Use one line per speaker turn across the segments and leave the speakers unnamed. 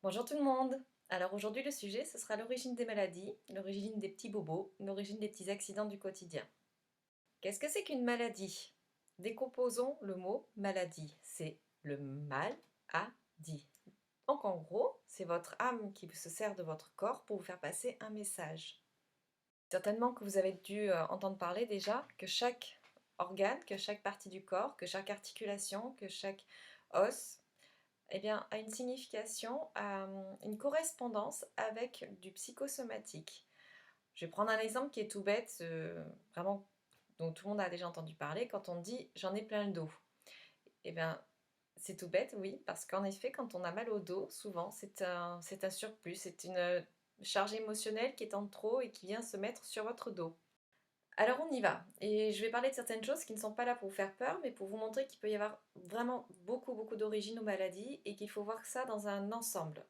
Bonjour tout le monde! Alors aujourd'hui le sujet ce sera l'origine des maladies, l'origine des petits bobos, l'origine des petits accidents du quotidien. Qu'est-ce que c'est qu'une maladie? Décomposons le mot maladie, c'est le mal à dit. Donc en gros, c'est votre âme qui se sert de votre corps pour vous faire passer un message. Certainement que vous avez dû entendre parler déjà que chaque organe, que chaque partie du corps, que chaque articulation, que chaque os eh bien, a une signification, a une correspondance avec du psychosomatique. Je vais prendre un exemple qui est tout bête, vraiment dont tout le monde a déjà entendu parler, quand on dit «j'en ai plein le dos». Eh bien, c'est tout bête, oui, parce qu'en effet, quand on a mal au dos, souvent, c'est un surplus, c'est une charge émotionnelle qui est en trop et qui vient se mettre sur votre dos. Alors on y va, et je vais parler de certaines choses qui ne sont pas là pour vous faire peur, mais pour vous montrer qu'il peut y avoir vraiment beaucoup d'origines aux maladies et qu'il faut voir ça dans un ensemble.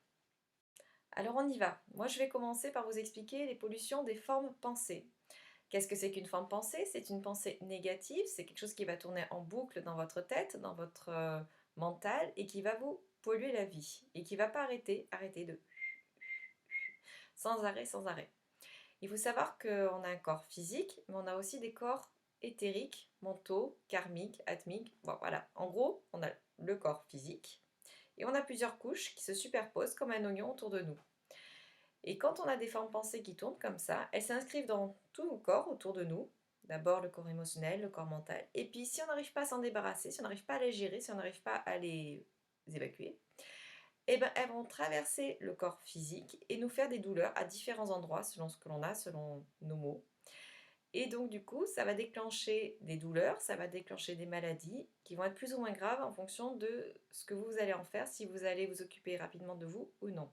Alors on y va. Moi je vais commencer par vous expliquer les pollutions des formes pensées. Qu'est-ce que c'est qu'une forme pensée? C'est une pensée négative, c'est quelque chose qui va tourner en boucle dans votre tête, dans votre mental, et qui va vous polluer la vie, et qui ne va pas arrêter de sans arrêt, sans arrêt. Il faut savoir qu'on a un corps physique, mais on a aussi des corps éthériques, mentaux, karmiques, atmiques. Bon, voilà. En gros, on a le corps physique et on a plusieurs couches qui se superposent comme un oignon autour de nous. Et quand on a des formes pensées qui tournent comme ça, elles s'inscrivent dans tout le corps autour de nous. D'abord le corps émotionnel, le corps mental. Et puis si on n'arrive pas à s'en débarrasser, si on n'arrive pas à les gérer, si on n'arrive pas à les évacuer, eh ben, elles vont traverser le corps physique et nous faire des douleurs à différents endroits selon ce que l'on a, selon nos maux. Et donc du coup, ça va déclencher des douleurs, ça va déclencher des maladies qui vont être plus ou moins graves en fonction de ce que vous allez en faire, si vous allez vous occuper rapidement de vous ou non.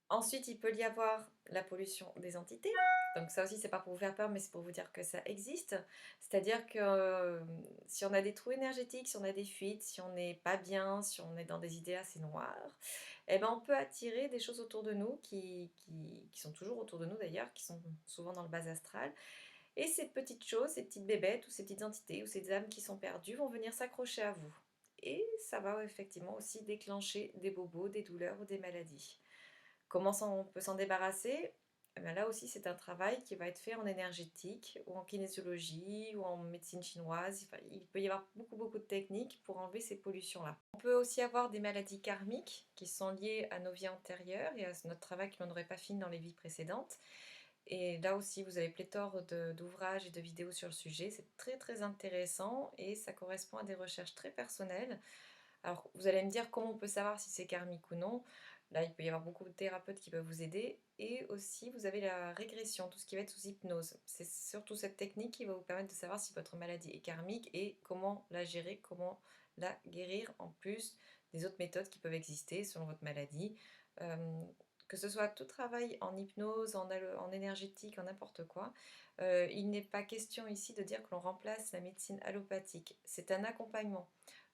Ensuite, il peut y avoir la pollution des entités. Donc ça aussi, c'est pas pour vous faire peur, mais c'est pour vous dire que ça existe. C'est-à-dire que si on a des trous énergétiques, si on a des fuites, si on n'est pas bien, si on est dans des idées assez noires, eh ben on peut attirer des choses autour de nous qui sont toujours autour de nous d'ailleurs, qui sont souvent dans le bas astral. Et ces petites choses, ces petites bébêtes ou ces petites entités ou ces âmes qui sont perdues vont venir s'accrocher à vous. Et ça va effectivement aussi déclencher des bobos, des douleurs ou des maladies. Comment on peut s'en débarrasser? Eh bien là aussi, c'est un travail qui va être fait en énergétique ou en kinésiologie ou en médecine chinoise. Enfin, il peut y avoir beaucoup de techniques pour enlever ces pollutions-là. On peut aussi avoir des maladies karmiques qui sont liées à nos vies antérieures et à notre travail que l'on n'aurait pas fini dans les vies précédentes. Et là aussi, vous avez pléthore d'ouvrages et de vidéos sur le sujet. C'est très intéressant et ça correspond à des recherches très personnelles. Alors, vous allez me dire comment on peut savoir si c'est karmique ou non. Là, il peut y avoir beaucoup de thérapeutes qui peuvent vous aider. Et aussi, vous avez la régression, tout ce qui va être sous hypnose. C'est surtout cette technique qui va vous permettre de savoir si votre maladie est karmique et comment la gérer, comment la guérir, en plus des autres méthodes qui peuvent exister selon votre maladie. Euh, que ce soit tout travail en hypnose, en énergétique, en n'importe quoi, il n'est pas question ici de dire que l'on remplace la médecine allopathique. C'est un accompagnement.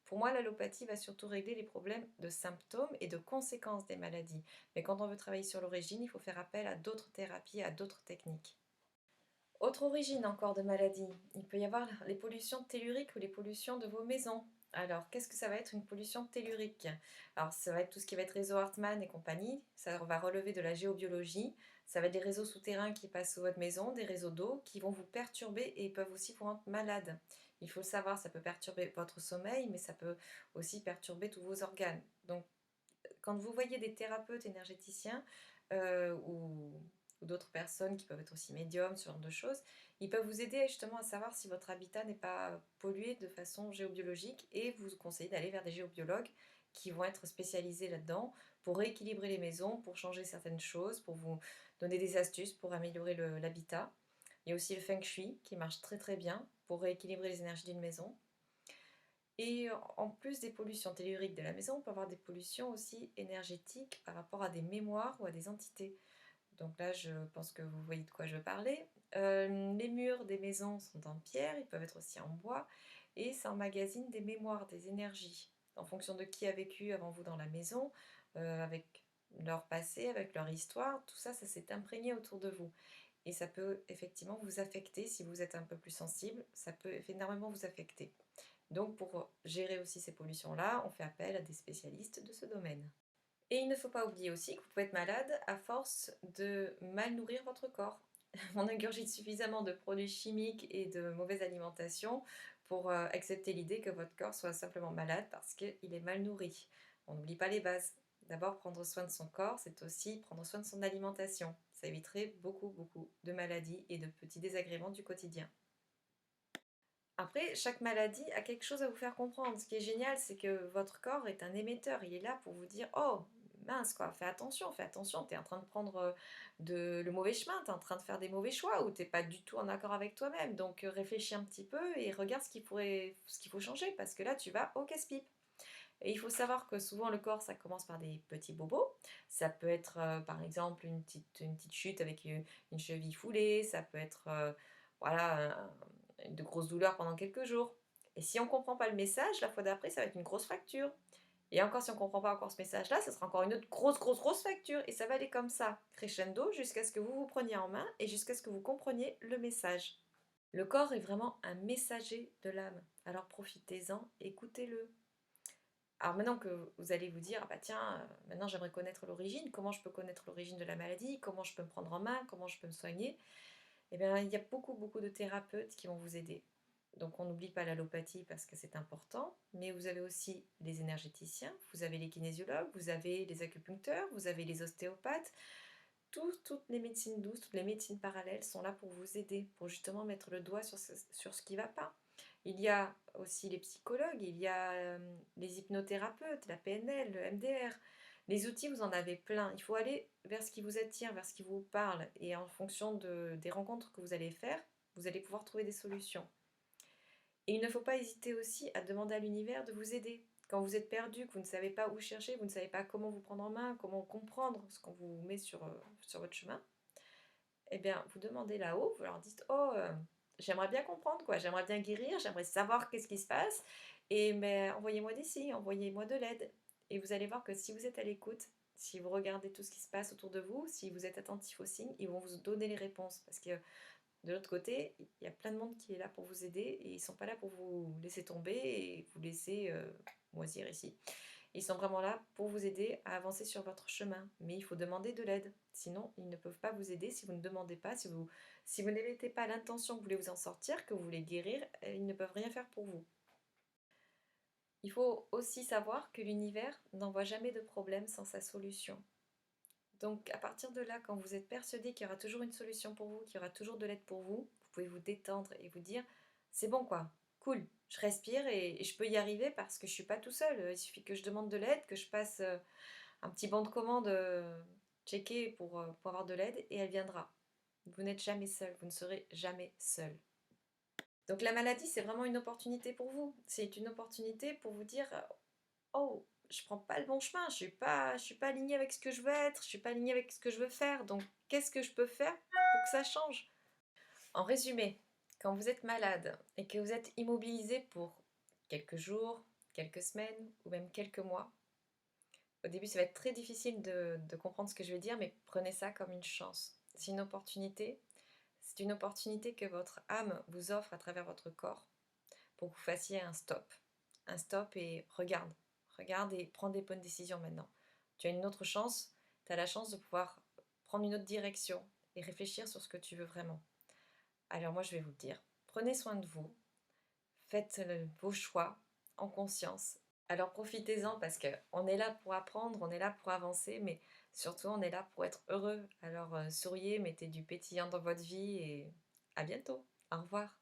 Pour moi, l'allopathie va surtout régler les problèmes de symptômes et de conséquences des maladies. Mais quand on veut travailler sur l'origine, il faut faire appel à d'autres thérapies, à d'autres techniques. Autre origine encore de maladie, il peut y avoir les pollutions telluriques ou les pollutions de vos maisons. Alors, qu'est-ce que ça va être une pollution tellurique? Alors, ça va être tout ce qui va être réseau Hartmann et compagnie, ça va relever de la géobiologie, ça va être des réseaux souterrains qui passent sous votre maison, des réseaux d'eau qui vont vous perturber et peuvent aussi vous rendre malade. Il faut le savoir, ça peut perturber votre sommeil, mais ça peut aussi perturber tous vos organes. Donc, quand vous voyez des thérapeutes énergéticiens ou d'autres personnes qui peuvent être aussi médiums, ce genre de choses, ils peuvent vous aider justement à savoir si votre habitat n'est pas pollué de façon géobiologique et vous conseiller d'aller vers des géobiologues qui vont être spécialisés là-dedans pour rééquilibrer les maisons, pour changer certaines choses, pour vous donner des astuces pour améliorer l'habitat. Il y a aussi le feng shui qui marche très bien pour rééquilibrer les énergies d'une maison. Et en plus des pollutions telluriques de la maison, on peut avoir des pollutions aussi énergétiques par rapport à des mémoires ou à des entités. Donc là, je pense que vous voyez de quoi je veux parler. Les murs des maisons sont en pierre, ils peuvent être aussi en bois, et ça emmagasine des mémoires, des énergies, en fonction de qui a vécu avant vous dans la maison, avec leur passé, avec leur histoire, tout ça, ça s'est imprégné autour de vous. Et ça peut effectivement vous affecter si vous êtes un peu plus sensible, ça peut énormément vous affecter. Donc pour gérer aussi ces pollutions-là, on fait appel à des spécialistes de ce domaine. Et il ne faut pas oublier aussi que vous pouvez être malade à force de mal nourrir votre corps. On ingurgite suffisamment de produits chimiques et de mauvaise alimentation pour accepter l'idée que votre corps soit simplement malade parce qu'il est mal nourri. On n'oublie pas les bases. D'abord, prendre soin de son corps, c'est aussi prendre soin de son alimentation. Ça éviterait beaucoup, beaucoup de maladies et de petits désagréments du quotidien. Après, chaque maladie a quelque chose à vous faire comprendre. Ce qui est génial, c'est que votre corps est un émetteur. Il est là pour vous dire: «Oh, mince quoi, fais attention, tu es en train de prendre, le mauvais chemin, tu es en train de faire des mauvais choix ou tu es pas du tout en accord avec toi-même. Donc réfléchis un petit peu et regarde ce qu'il faut changer parce que là, tu vas au casse-pipe». Et il faut savoir que souvent le corps, ça commence par des petits bobos. Ça peut être, par exemple, une petite chute avec, une cheville foulée, ça peut être, voilà, de grosses douleurs pendant quelques jours. Et si on ne comprend pas le message, la fois d'après, ça va être une grosse fracture. Et encore, si on ne comprend pas encore ce message-là, ça sera encore une autre grosse, grosse, grosse fracture. Et ça va aller comme ça, crescendo, jusqu'à ce que vous vous preniez en main et jusqu'à ce que vous compreniez le message. Le corps est vraiment un messager de l'âme. Alors profitez-en, écoutez-le. Alors maintenant que vous allez vous dire: «Ah bah tiens, maintenant j'aimerais connaître l'origine, comment je peux connaître l'origine de la maladie? Comment je peux me prendre en main? Comment je peux me soigner?» Eh bien, il y a beaucoup, beaucoup de thérapeutes qui vont vous aider. Donc on n'oublie pas l'allopathie parce que c'est important, mais vous avez aussi les énergéticiens, vous avez les kinésiologues, vous avez les acupuncteurs, vous avez les ostéopathes. Toutes les médecines douces, toutes les médecines parallèles sont là pour vous aider, pour justement mettre le doigt sur ce qui ne va pas. Il y a aussi les psychologues, il y a les hypnothérapeutes, la PNL, le MDR. Les outils, vous en avez plein. Il faut aller vers ce qui vous attire, vers ce qui vous parle. Et en fonction des rencontres que vous allez faire, vous allez pouvoir trouver des solutions. Et il ne faut pas hésiter aussi à demander à l'univers de vous aider. Quand vous êtes perdu, que vous ne savez pas où chercher, vous ne savez pas comment vous prendre en main, comment comprendre ce qu'on vous met sur votre chemin, eh bien, vous demandez là-haut, vous leur dites: «Oh, j'aimerais bien comprendre quoi, j'aimerais bien guérir, j'aimerais savoir qu'est-ce qui se passe et mais envoyez-moi des signes, envoyez-moi de l'aide». Et vous allez voir que si vous êtes à l'écoute, si vous regardez tout ce qui se passe autour de vous, si vous êtes attentif aux signes, ils vont vous donner les réponses. Parce que de l'autre côté, il y a plein de monde qui est là pour vous aider et ils ne sont pas là pour vous laisser tomber et vous laisser moisir ici. Ils sont vraiment là pour vous aider à avancer sur votre chemin. Mais il faut demander de l'aide. Sinon, ils ne peuvent pas vous aider si vous ne demandez pas, si vous n'émettez pas l'intention que vous voulez vous en sortir, que vous voulez guérir, ils ne peuvent rien faire pour vous. Il faut aussi savoir que l'univers n'envoie jamais de problème sans sa solution. Donc à partir de là, quand vous êtes persuadé qu'il y aura toujours une solution pour vous, qu'il y aura toujours de l'aide pour vous, vous pouvez vous détendre et vous dire: «C'est bon quoi, cool, je respire et je peux y arriver parce que je suis pas tout seul. Il suffit que je demande de l'aide, que je passe, un petit bon de commande, checké pour avoir de l'aide et elle viendra». Vous n'êtes jamais seul, vous ne serez jamais seul. Donc la maladie, c'est vraiment une opportunité pour vous. C'est une opportunité pour vous dire: «Oh, je prends pas le bon chemin, je suis pas alignée avec ce que je veux être, je suis pas alignée avec ce que je veux faire, donc qu'est-ce que je peux faire pour que ça change?» En résumé, quand vous êtes malade et que vous êtes immobilisé pour quelques jours, quelques semaines ou même quelques mois, au début ça va être très difficile de comprendre ce que je vais dire, mais prenez ça comme une chance. C'est une opportunité que votre âme vous offre à travers votre corps pour que vous fassiez un stop. Un stop et regarde. Regarde et prends des bonnes décisions maintenant. Tu as une autre chance, tu as la chance de pouvoir prendre une autre direction et réfléchir sur ce que tu veux vraiment. Alors moi je vais vous le dire, prenez soin de vous, faites vos choix en conscience. Alors profitez-en parce qu'on est là pour apprendre, on est là pour avancer, mais surtout on est là pour être heureux. Alors souriez, mettez du pétillant dans votre vie et à bientôt. Au revoir.